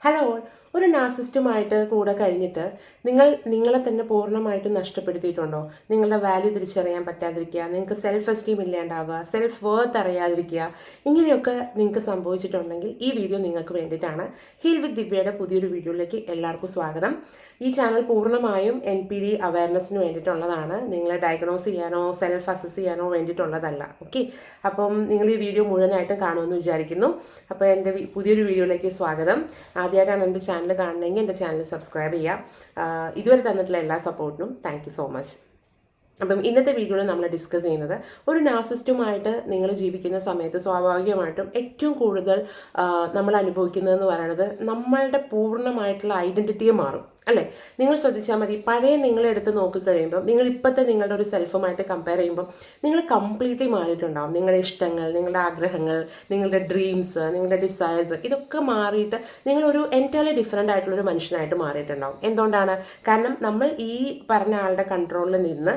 Hello all. ഒരു നാർസിസ്റ്റുമായിട്ട് കൂടെ കഴിഞ്ഞിട്ട് നിങ്ങളെ തന്നെ പൂർണ്ണമായിട്ടും നഷ്ടപ്പെടുത്തിയിട്ടുണ്ടോ? നിങ്ങളുടെ വാല്യൂ തിരിച്ചറിയാൻ പറ്റാതിരിക്കുക, നിങ്ങൾക്ക് സെൽഫ് എസ്റ്റീം ഇല്ലാണ്ടാവുക, സെൽഫ് വർത്ത് അറിയാതിരിക്കുക, ഇങ്ങനെയൊക്കെ നിങ്ങൾക്ക് സംഭവിച്ചിട്ടുണ്ടെങ്കിൽ ഈ വീഡിയോ നിങ്ങൾക്ക് വേണ്ടിയിട്ടാണ്. ഹീൽ വിത്ത് ദിവ്യയുടെ പുതിയൊരു വീഡിയോയിലേക്ക് എല്ലാവർക്കും സ്വാഗതം. ഈ ചാനൽ പൂർണ്ണമായും NPD അവയർനെസ്സിന് വേണ്ടിയിട്ടുള്ളതാണ്. നിങ്ങളെ ഡയഗ്നോസ് ചെയ്യാനോ സെൽഫ് അസസ് ചെയ്യാനോ വേണ്ടിയിട്ടുള്ളതല്ല. ഓക്കെ, അപ്പം നിങ്ങൾ ഈ വീഡിയോ മുഴുവനായിട്ടും കാണുമെന്ന് വിചാരിക്കുന്നു. അപ്പോൾ എൻ്റെ പുതിയൊരു വീഡിയോയിലേക്ക് സ്വാഗതം. ആദ്യമായിട്ടാണ് എൻ്റെ ചാനൽ കാണണമെങ്കിൽ എൻ്റെ ചാനൽ സബ്സ്ക്രൈബ് ചെയ്യാം. ഇതുവരെ തന്നിട്ടുള്ള എല്ലാ സപ്പോർട്ടിനും താങ്ക് യു സോ മച്ച്. അപ്പം ഇന്നത്തെ വീഡിയോയിൽ നമ്മൾ ഡിസ്കസ് ചെയ്യുന്നത് ഒരു നാർസിസ്റ്റുമായിട്ട് നിങ്ങൾ ജീവിക്കുന്ന സമയത്ത് സ്വാഭാവികമായിട്ടും ഏറ്റവും കൂടുതൽ നമ്മൾ അനുഭവിക്കുന്നതെന്ന് പറയുന്നത് നമ്മളുടെ പൂർണ്ണമായിട്ടുള്ള ഐഡൻറ്റിറ്റിയെ മാറും, അല്ലേ? നിങ്ങൾ ശ്രദ്ധിച്ചാൽ മതി, പഴയ നിങ്ങളെടുത്ത് നോക്കിക്കഴിയുമ്പോൾ നിങ്ങൾ ഇപ്പോഴത്തെ നിങ്ങളുടെ ഒരു സെൽഫുമായിട്ട് കമ്പയർ ചെയ്യുമ്പോൾ നിങ്ങൾ കംപ്ലീറ്റ്ലി മാറിയിട്ടുണ്ടാവും. നിങ്ങളുടെ ഇഷ്ടങ്ങൾ, നിങ്ങളുടെ ആഗ്രഹങ്ങൾ, നിങ്ങളുടെ ഡ്രീംസ്, നിങ്ങളുടെ ഡിസയേഴ്സ്, ഇതൊക്കെ മാറിയിട്ട് നിങ്ങളൊരു എൻറ്റയർലി ഡിഫറെൻ്റ് ആയിട്ടുള്ളൊരു മനുഷ്യനായിട്ട് മാറിയിട്ടുണ്ടാവും. എന്തുകൊണ്ടാണ്? കാരണം നമ്മൾ ഈ പറഞ്ഞ ആളുടെ കൺട്രോളിൽ നിന്ന്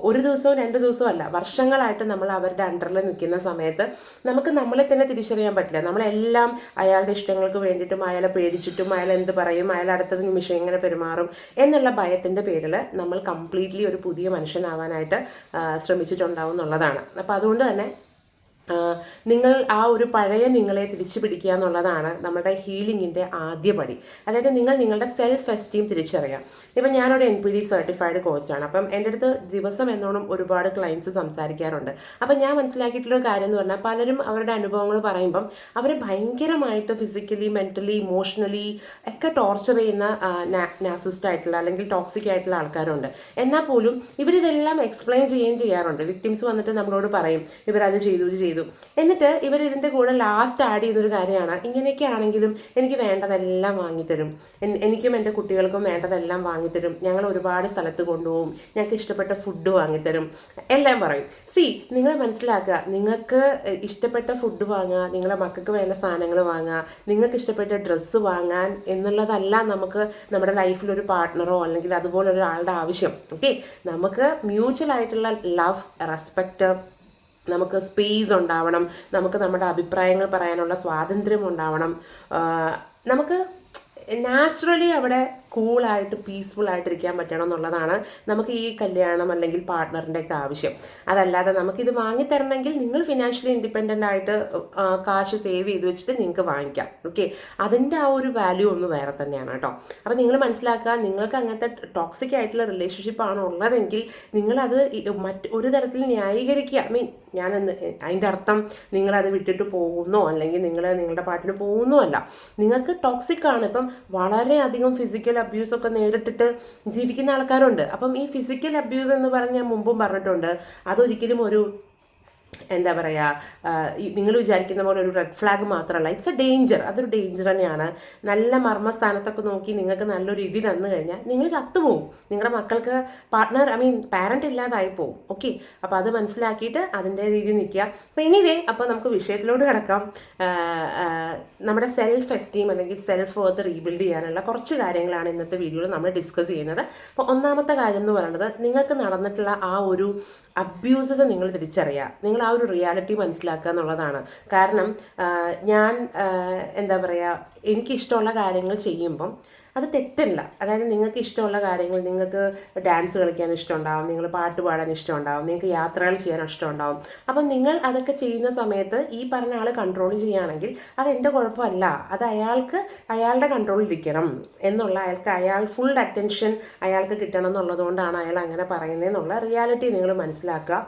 ഒരു ദിവസവും 2 ദിവസവും അല്ല, വർഷങ്ങളായിട്ട് നമ്മൾ അവരുടെ അണ്ടറിൽ നിൽക്കുന്ന സമയത്ത് നമുക്ക് നമ്മളെ തന്നെ തിരിച്ചറിയാൻ പറ്റില്ല. നമ്മളെല്ലാം അയാളുടെ ഇഷ്ടങ്ങൾക്ക് വേണ്ടിയിട്ടും അയാളെ പേടിച്ചിട്ടും അയാൾ എന്ത് പറയും, അയാൾ അടുത്ത നിമിഷം എങ്ങനെ പെരുമാറും എന്നുള്ള ഭയത്തിൻ്റെ പേരിൽ നമ്മൾ കംപ്ലീറ്റ്ലി ഒരു പുതിയ മനുഷ്യനാവാനായിട്ട് ശ്രമിച്ചിട്ടുണ്ടാവും എന്നുള്ളതാണ്. അപ്പോൾ അതുകൊണ്ട് തന്നെ നിങ്ങൾ ആ ഒരു പഴയ നിങ്ങളെ തിരിച്ചു പിടിക്കുക എന്നുള്ളതാണ് നമ്മുടെ ഹീലിങ്ങിൻ്റെ ആദ്യ പടി. അതായത് നിങ്ങൾ നിങ്ങളുടെ സെൽഫ് എസ്റ്റീം തിരിച്ചറിയാം. ഇപ്പം ഞാനൊരു NPD സർട്ടിഫൈഡ് കോച്ചാണ്. അപ്പം എൻ്റെ അടുത്ത് ദിവസം എന്നോണം ഒരുപാട് ക്ലയൻസ് സംസാരിക്കാറുണ്ട്. അപ്പം ഞാൻ മനസ്സിലാക്കിയിട്ടുള്ള കാര്യം എന്ന് പറഞ്ഞാൽ പലരും അവരുടെ അനുഭവങ്ങൾ പറയുമ്പം അവർ ഭയങ്കരമായിട്ട് ഫിസിക്കലി, മെൻ്റലി, ഇമോഷണലി ഒക്കെ ടോർച്ചർ ചെയ്യുന്ന നാർസിസ്റ്റ് ആയിട്ടുള്ള അല്ലെങ്കിൽ ടോക്സിക് ആയിട്ടുള്ള ആൾക്കാരുണ്ട്. എന്നാൽ പോലും ഇവരിതെല്ലാം എക്സ്പ്ലെയിൻ ചെയ്യുകയും ചെയ്യാറുണ്ട്. വിക്ടിംസ് വന്നിട്ട് നമ്മളോട് പറയും ഇവരത് ചെയ്തു. എന്നിട്ട് ഇവർ ഇതിൻ്റെ കൂടെ ലാസ്റ്റ് ആഡ് ചെയ്യുന്നൊരു കാര്യമാണ്, ഇങ്ങനെയൊക്കെ ആണെങ്കിലും എനിക്ക് വേണ്ടതെല്ലാം വാങ്ങിത്തരും, എനിക്കും എൻ്റെ കുട്ടികൾക്കും വേണ്ടതെല്ലാം വാങ്ങിത്തരും, ഞങ്ങൾ ഒരുപാട് സ്ഥലത്ത് കൊണ്ടുപോകും, ഞങ്ങൾക്ക് ഇഷ്ടപ്പെട്ട ഫുഡ് വാങ്ങിത്തരും, എല്ലാം പറയും. നിങ്ങൾ മനസ്സിലാക്കുക, നിങ്ങൾക്ക് ഇഷ്ടപ്പെട്ട ഫുഡ് വാങ്ങുക, നിങ്ങളുടെ മക്കൾക്ക് വേണ്ട സാധനങ്ങൾ വാങ്ങുക, നിങ്ങൾക്ക് ഇഷ്ടപ്പെട്ട ഡ്രസ്സ് വാങ്ങാൻ എന്നുള്ളതല്ല നമുക്ക് നമ്മുടെ ലൈഫിൽ ഒരു പാർട്ട്ണറോ അല്ലെങ്കിൽ അതുപോലെ ഒരാളുടെ ആവശ്യം. ഓക്കെ, നമുക്ക് മ്യൂച്വൽ ആയിട്ടുള്ള ലവ്, റെസ്പെക്റ്റ്, നമുക്ക് സ്പേസ് ഉണ്ടാവണം, നമുക്ക് നമ്മുടെ അഭിപ്രായങ്ങൾ പറയാനുള്ള സ്വാതന്ത്ര്യം ഉണ്ടാവണം, നമുക്ക് നാച്ചുറലി അവിടെ കൂളായിട്ട് പീസ്ഫുൾ ആയിട്ടിരിക്കാൻ പറ്റണം എന്നുള്ളതാണ് നമുക്ക് ഈ കല്യാണം അല്ലെങ്കിൽ പാർട്ട്ണറിൻ്റെ ഒക്കെ ആവശ്യം. അതല്ലാതെ നമുക്കിത് വാങ്ങിത്തരണമെങ്കിൽ നിങ്ങൾ ഫിനാൻഷ്യലി ഇൻഡിപെൻഡൻ്റ് ആയിട്ട് കാശ് സേവ് ചെയ്ത് വെച്ചിട്ട് നിങ്ങൾക്ക് വാങ്ങിക്കാം. ഓക്കെ, അതിൻ്റെ ആ ഒരു വാല്യൂ ഒന്ന് വേറെ തന്നെയാണ് കേട്ടോ. അപ്പോൾ നിങ്ങൾ മനസ്സിലാക്കുക, നിങ്ങൾക്ക് അങ്ങനത്തെ ടോക്സിക് ആയിട്ടുള്ള റിലേഷൻഷിപ്പാണ് ഉള്ളതെങ്കിൽ നിങ്ങളത് ഒരു തരത്തിൽ ന്യായീകരിക്കുക. അതിൻ്റെ അർത്ഥം നിങ്ങളത് വിട്ടിട്ട് പോകുന്നോ അല്ലെങ്കിൽ നിങ്ങളുടെ പാട്ടിന് പോകുന്നോ അല്ല. നിങ്ങൾക്ക് ടോക്സിക് ആണ്. ഇപ്പം വളരെയധികം ഫിസിക്കൽ അബ്യൂസ് ഒക്കെ നേരിട്ടിട്ട് ജീവിക്കുന്ന ആൾക്കാരുണ്ട്. അപ്പം ഈ ഫിസിക്കൽ അബ്യൂസ് എന്ന് പറഞ്ഞ് ഞാൻ മുമ്പും പറഞ്ഞിട്ടുണ്ട്, അതൊരിക്കലും ഒരു എന്താ പറയുക, നിങ്ങൾ വിചാരിക്കുന്ന പോലെ ഒരു റെഡ് ഫ്ലാഗ് മാത്രമല്ല, ഇറ്റ്സ് എ ഡേഞ്ചർ. അതൊരു ഡേഞ്ചർ തന്നെയാണ്. നല്ല മർമ്മസ്ഥാനത്തൊക്കെ നോക്കി നിങ്ങൾക്ക് നല്ലൊരു ഇടി തന്നു കഴിഞ്ഞാൽ നിങ്ങൾ ചത്തുപോകും, നിങ്ങളുടെ മക്കൾക്ക് പാരൻ്റ് ഇല്ലാതായി പോകും. ഓക്കെ, അപ്പോൾ അത് മനസ്സിലാക്കിയിട്ട് അതിൻ്റെ രീതിയിൽ നിൽക്കുക. അപ്പോൾ എനിവേ, അപ്പോൾ നമുക്ക് വിഷയത്തിലോട്ട് കിടക്കാം. നമ്മുടെ സെൽഫ് എസ്റ്റീം അല്ലെങ്കിൽ സെൽഫ് വർത്ത് റീബിൽഡ് ചെയ്യാനുള്ള കുറച്ച് കാര്യങ്ങളാണ് ഇന്നത്തെ വീഡിയോയിൽ നമ്മൾ ഡിസ്കസ് ചെയ്യുന്നത്. അപ്പോൾ ഒന്നാമത്തെ കാര്യം എന്ന് പറയുന്നത്, നിങ്ങൾക്ക് നടന്നിട്ടുള്ള ആ ഒരു അബ്യൂസസ് നിങ്ങൾ തിരിച്ചറിയുക, നിങ്ങൾ ആ ഒരു റിയാലിറ്റി മനസ്സിലാക്കുക എന്നുള്ളതാണ്. കാരണം ഞാൻ എന്താ പറയുക, എനിക്കിഷ്ടമുള്ള കാര്യങ്ങൾ ചെയ്യുമ്പം അത് തെറ്റല്ല. അതായത് നിങ്ങൾക്ക് ഇഷ്ടമുള്ള കാര്യങ്ങൾ, നിങ്ങൾക്ക് ഡാൻസ് കളിക്കാൻ ഇഷ്ടമുണ്ടാവും, നിങ്ങൾ പാട്ട് പാടാൻ ഇഷ്ടമുണ്ടാവും, നിങ്ങൾക്ക് യാത്രകൾ ചെയ്യാൻ ഇഷ്ടമുണ്ടാവും. അപ്പം നിങ്ങൾ അതൊക്കെ ചെയ്യുന്ന സമയത്ത് ഈ പറഞ്ഞ ആൾ കൺട്രോൾ ചെയ്യുകയാണെങ്കിൽ അതെൻ്റെ കുഴപ്പമല്ല, അത് അയാളുടെ കൺട്രോളിൽ ഇരിക്കണം എന്നുള്ള, അയാൾ ഫുൾ അറ്റൻഷൻ അയാൾക്ക് കിട്ടണം എന്നുള്ളതുകൊണ്ടാണ് അയാൾ അങ്ങനെ പറയുന്നതെന്നുള്ള റിയാലിറ്റി നിങ്ങൾ മനസ്സിലാക്കുക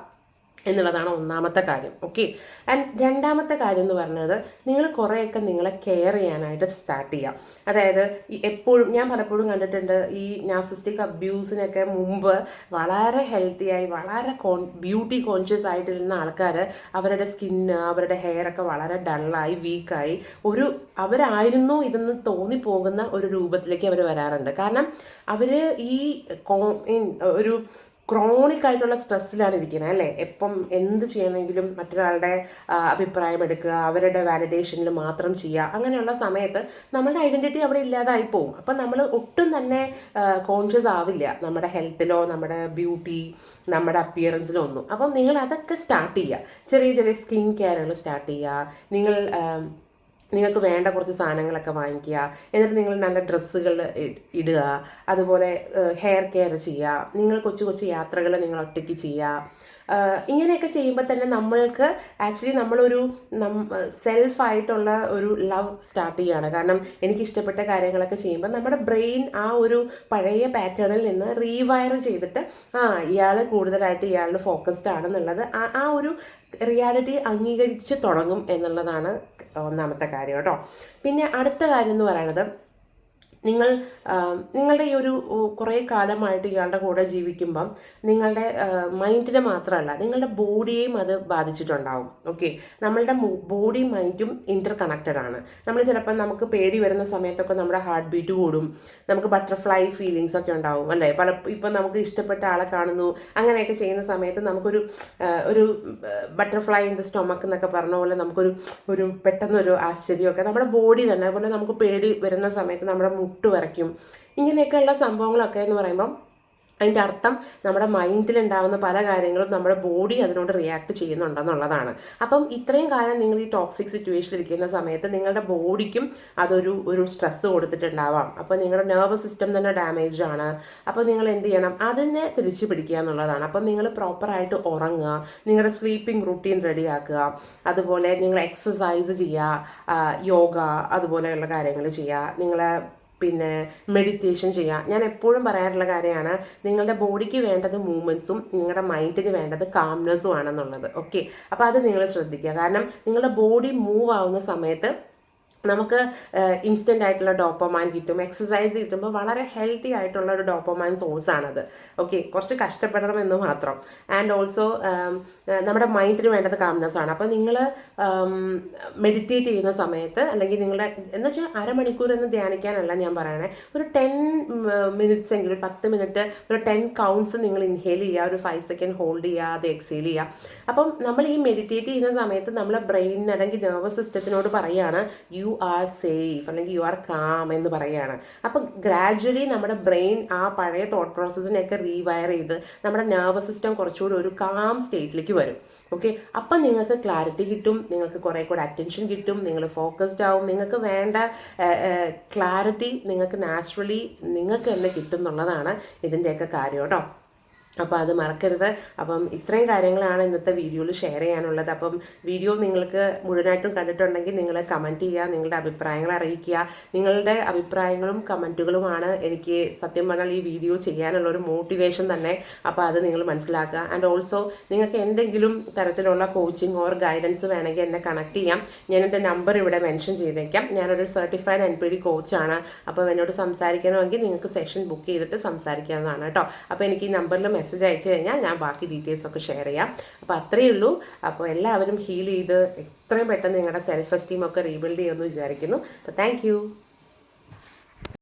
എന്നുള്ളതാണ് ഒന്നാമത്തെ കാര്യം. ഓക്കെ, ആൻഡ് രണ്ടാമത്തെ കാര്യം എന്ന് പറഞ്ഞത്, നിങ്ങൾ കുറേയൊക്കെ നിങ്ങളെ കെയർ ചെയ്യാനായിട്ട് സ്റ്റാർട്ട് ചെയ്യാം. അതായത് എപ്പോഴും ഞാൻ പലപ്പോഴും കണ്ടിട്ടുണ്ട്, ഈ നാർസിസ്റ്റിക് അബ്യൂസിനൊക്കെ മുമ്പ് വളരെ ഹെൽത്തിയായി, വളരെ ബ്യൂട്ടി കോൺഷ്യസ് ആയിട്ടിരുന്ന ആൾക്കാർ അവരുടെ സ്കിന്ന്, അവരുടെ ഹെയറൊക്കെ വളരെ ഡള്ളായി, വീക്കായി, അവരായിരുന്നു ഇതെന്ന് തോന്നിപ്പോകുന്ന ഒരു രൂപത്തിലേക്ക് അവർ വരാറുണ്ട്. കാരണം അവർ ഈ ഒരു ക്രോണിക് ആയിട്ടുള്ള സ്ട്രെസ്സിലാണ് ഇരിക്കുന്നത്, അല്ലേ? എപ്പം എന്ത് ചെയ്യണമെങ്കിലും മറ്റൊരാളുടെ അഭിപ്രായം എടുക്കുക, അവരുടെ വാലിഡേഷനിൽ മാത്രം ചെയ്യുക. അങ്ങനെയുള്ള സമയത്ത് നമ്മളുടെ ഐഡൻറ്റിറ്റി അവിടെ ഇല്ലാതായി പോകും. അപ്പം നമ്മൾ ഒട്ടും തന്നെ കോൺഷ്യസ് ആവില്ല നമ്മുടെ ഹെൽത്തിലോ നമ്മുടെ ബ്യൂട്ടി, നമ്മുടെ അപ്പിയറൻസിലോ ഒന്നും. അപ്പം നിങ്ങൾ അതൊക്കെ സ്റ്റാർട്ട് ചെയ്യുക. ചെറിയ ചെറിയ സ്കിൻ കെയറുകൾ സ്റ്റാർട്ട് ചെയ്യുക. നിങ്ങൾ നിങ്ങൾക്ക് വേണ്ട കുറച്ച് സാധനങ്ങളൊക്കെ വാങ്ങിക്കുക. എന്നിട്ട് നിങ്ങൾ നല്ല ഡ്രസ്സുകൾ ഇടുക. അതുപോലെ ഹെയർ കെയർ ചെയ്യുക. നിങ്ങൾ കൊച്ചു കൊച്ചു യാത്രകൾ നിങ്ങൾ ഒറ്റയ്ക്ക് ചെയ്യുക. ഇങ്ങനെയൊക്കെ ചെയ്യുമ്പോൾ തന്നെ നമ്മൾക്ക് ആക്ച്വലി നമ്മളൊരു സെൽഫായിട്ടുള്ള ഒരു ലവ് സ്റ്റാർട്ട് ചെയ്യുകയാണ്. കാരണം എനിക്കിഷ്ടപ്പെട്ട കാര്യങ്ങളൊക്കെ ചെയ്യുമ്പോൾ നമ്മുടെ ബ്രെയിൻ ആ ഒരു പഴയ പാറ്റേണിൽ നിന്ന് റീവയർ ചെയ്തിട്ട് ഇയാൾ കൂടുതലായിട്ട് ഇയാളുടെ ഫോക്കസ്ഡ് ആണെന്നുള്ളത് ആ ഒരു റിയാലിറ്റി അംഗീകരിച്ച് തുടങ്ങും എന്നുള്ളതാണ് ഒന്നാമത്തെ കാര്യം കേട്ടോ. പിന്നെ അടുത്ത കാര്യം എന്ന് പറയുന്നത്, നിങ്ങളുടെ ഈ ഒരു കുറേ കാലമായിട്ട് ഇയാളുടെ കൂടെ ജീവിക്കുമ്പം നിങ്ങളുടെ മൈൻഡിനെ മാത്രമല്ല നിങ്ങളുടെ ബോഡിയെയും അത് ബാധിച്ചിട്ടുണ്ടാവും. ഓക്കെ, നമ്മളുടെ ബോഡിയും മൈൻഡും ഇൻ്റർ കണക്റ്റഡ് ആണ്. നമ്മൾ ചിലപ്പോൾ നമുക്ക് പേടി വരുന്ന സമയത്തൊക്കെ നമ്മുടെ ഹാർട്ട് ബീറ്റ് കൂടും, നമുക്ക് ബട്ടർഫ്ലൈ ഫീലിങ്സ് ഒക്കെ ഉണ്ടാവും അല്ലേ. ഇപ്പം നമുക്ക് ഇഷ്ടപ്പെട്ട ആളെ കാണുന്നു, അങ്ങനെയൊക്കെ ചെയ്യുന്ന സമയത്ത് നമുക്കൊരു ഒരു ബട്ടർഫ്ലൈ ഇൻ ദ സ്റ്റൊമക്ക് എന്നൊക്കെ പറഞ്ഞ പോലെ നമുക്കൊരു പെട്ടെന്നൊരു ആശ്ചര്യമൊക്കെ നമ്മുടെ ബോഡി തന്നെ. അതുപോലെ നമുക്ക് പേടി വരുന്ന സമയത്ത് നമ്മുടെ മുട്ട് വരയ്ക്കും. ഇങ്ങനെയൊക്കെയുള്ള സംഭവങ്ങളൊക്കെ എന്ന് പറയുമ്പം അതിൻ്റെ അർത്ഥം നമ്മുടെ മൈൻഡിലുണ്ടാകുന്ന പല കാര്യങ്ങളും നമ്മുടെ ബോഡി അതിനോട് റിയാക്ട് ചെയ്യുന്നുണ്ടെന്നുള്ളതാണ്. അപ്പം ഇത്രയും കാലം നിങ്ങൾ ഈ ടോക്സിക് സിറ്റുവേഷനിൽ ഇരിക്കുന്ന സമയത്ത് നിങ്ങളുടെ ബോഡിക്കും ഒരു സ്ട്രെസ്സ് കൊടുത്തിട്ടുണ്ടാവാം. അപ്പോൾ നിങ്ങളുടെ നെർവസ് സിസ്റ്റം തന്നെ ഡാമേജ്ഡ് ആണ്. അപ്പോൾ നിങ്ങൾ എന്ത് ചെയ്യണം, അതിനെ തിരിച്ചു പിടിക്കുക എന്നുള്ളതാണ്. അപ്പം നിങ്ങൾ പ്രോപ്പറായിട്ട് ഉറങ്ങുക, നിങ്ങളുടെ സ്ലീപ്പിംഗ് റൂട്ടീൻ റെഡിയാക്കുക, അതുപോലെ നിങ്ങൾ എക്സസൈസ് ചെയ്യുക, യോഗ അതുപോലെയുള്ള കാര്യങ്ങൾ ചെയ്യുക, നിങ്ങളെ പിന്നെ മെഡിറ്റേഷൻ ചെയ്യുക. ഞാൻ എപ്പോഴും പറയാറുള്ള കാര്യമാണ്, നിങ്ങളുടെ ബോഡിക്ക് വേണ്ടത് മൂവ്മെൻറ്റ്സും നിങ്ങളുടെ മൈൻഡിന് വേണ്ടത് കാംനെസ്സും ആണെന്നുള്ളത്. ഓക്കെ, അപ്പോൾ അത് നിങ്ങൾ ശ്രദ്ധിക്കുക. കാരണം നിങ്ങളുടെ ബോഡി മൂവ് ആവുന്ന സമയത്ത് നമുക്ക് ഇൻസ്റ്റൻ്റ് ആയിട്ടുള്ള ഡോപ്പമൈൻ കിട്ടും. എക്സസൈസ് കിട്ടുമ്പോൾ വളരെ ഹെൽത്തി ആയിട്ടുള്ള ഒരു ഡോപ്പമൈൻ സോഴ്സാണത്. ഓക്കെ, കുറച്ച് കഷ്ടപ്പെടണമെന്ന് മാത്രം. ആൻഡ് ഓൾസോ നമ്മുടെ മൈൻഡിന് വേണ്ടത് കാംനെസ് ആണ്. അപ്പോൾ നിങ്ങൾ മെഡിറ്റേറ്റ് ചെയ്യുന്ന സമയത്ത്, അല്ലെങ്കിൽ നിങ്ങളുടെ എന്ന് വെച്ചാൽ അരമണിക്കൂർ എന്ന് ധ്യാനിക്കാനല്ല ഞാൻ പറയണേ, ഒരു 10 മിനിറ്റ്സ് എങ്കിലും, ഒരു 10 മിനിറ്റ്, ഒരു 10 കൗണ്ട്സ് നിങ്ങൾ ഇൻഹേൽ ചെയ്യുക, ഒരു 5 സെക്കൻഡ് ഹോൾഡ് ചെയ്യുക, അത് എക്സേൽ ചെയ്യുക. അപ്പം നമ്മൾ ഈ മെഡിറ്റേറ്റ് ചെയ്യുന്ന സമയത്ത് നമ്മളെ ബ്രെയിനിന് അല്ലെങ്കിൽ നെർവസ് സിസ്റ്റത്തിനോട് പറയുകയാണ് യു ആർ സേഫ് അല്ലെങ്കിൽ യു ആർ കാം എന്ന് പറയുകയാണ്. അപ്പം ഗ്രാജ്വലി നമ്മുടെ ബ്രെയിൻ ആ പഴയ തോട്ട് പ്രോസസ്സിനെയൊക്കെ റീവയർ ചെയ്ത് നമ്മുടെ നെർവസ് സിസ്റ്റം കുറച്ചുകൂടി ഒരു കാം സ്റ്റേറ്റിലേക്ക് വരും. ഓക്കെ, അപ്പം നിങ്ങൾക്ക് ക്ലാരിറ്റി കിട്ടും, നിങ്ങൾക്ക് കുറേ കൂടെ അറ്റൻഷൻ കിട്ടും, നിങ്ങൾ ഫോക്കസ്ഡ് ആവും, നിങ്ങൾക്ക് വേണ്ട ക്ലാരിറ്റി നിങ്ങൾക്ക് നാച്ചുറലി നിങ്ങൾക്ക് തന്നെ കിട്ടും എന്നുള്ളതാണ് ഇതിൻ്റെയൊക്കെ കാര്യം കേട്ടോ. അപ്പോൾ അത് മറക്കരുത്. അപ്പം ഇത്രയും കാര്യങ്ങളാണ് ഇന്നത്തെ വീഡിയോയിൽ ഷെയർ ചെയ്യാനുള്ളത്. അപ്പം വീഡിയോ നിങ്ങൾക്ക് മുഴുവനായിട്ടും കണ്ടിട്ടുണ്ടെങ്കിൽ നിങ്ങൾ കമൻറ്റ് ചെയ്യുക, നിങ്ങളുടെ അഭിപ്രായങ്ങൾ അറിയിക്കുക. നിങ്ങളുടെ അഭിപ്രായങ്ങളും കമൻറ്റുകളുമാണ് എനിക്ക് സത്യം പറഞ്ഞാൽ ഈ വീഡിയോ ചെയ്യാനുള്ള ഒരു മോട്ടിവേഷൻ തന്നെ. അപ്പോൾ അത് നിങ്ങൾ മനസ്സിലാക്കുക. ആൻഡ് ഓൾസോ നിങ്ങൾക്ക് എന്തെങ്കിലും തരത്തിലുള്ള കോച്ചിങ് ഓർ ഗൈഡൻസ് വേണമെങ്കിൽ എന്നെ കണക്ട് ചെയ്യാം. ഞാൻ എൻ്റെ നമ്പർ ഇവിടെ മെൻഷൻ ചെയ്തേക്കാം. ഞാനൊരു സർട്ടിഫൈഡ് NPD കോച്ചാണ്. അപ്പോൾ എന്നോട് സംസാരിക്കണമെങ്കിൽ നിങ്ങൾക്ക് സെഷൻ ബുക്ക് ചെയ്തിട്ട് സംസാരിക്കാവുന്നതാണ് കേട്ടോ. അപ്പോൾ എനിക്ക് ഈ നമ്പറിൽ മെസ്സേജ് അയച്ചു കഴിഞ്ഞാൽ ഞാൻ ബാക്കി ഡീറ്റെയിൽസ് ഒക്കെ ഷെയർ ചെയ്യാം. അപ്പോൾ അത്രയേ ഉള്ളൂ. അപ്പോൾ എല്ലാവരും ഹീൽ ചെയ്ത് എത്രയും പെട്ടെന്ന് നിങ്ങളുടെ സെൽഫ് എസ്റ്റീം ഒക്കെ റീബിൽഡ് ചെയ്യുമെന്ന് വിചാരിക്കുന്നു. അപ്പോൾ താങ്ക്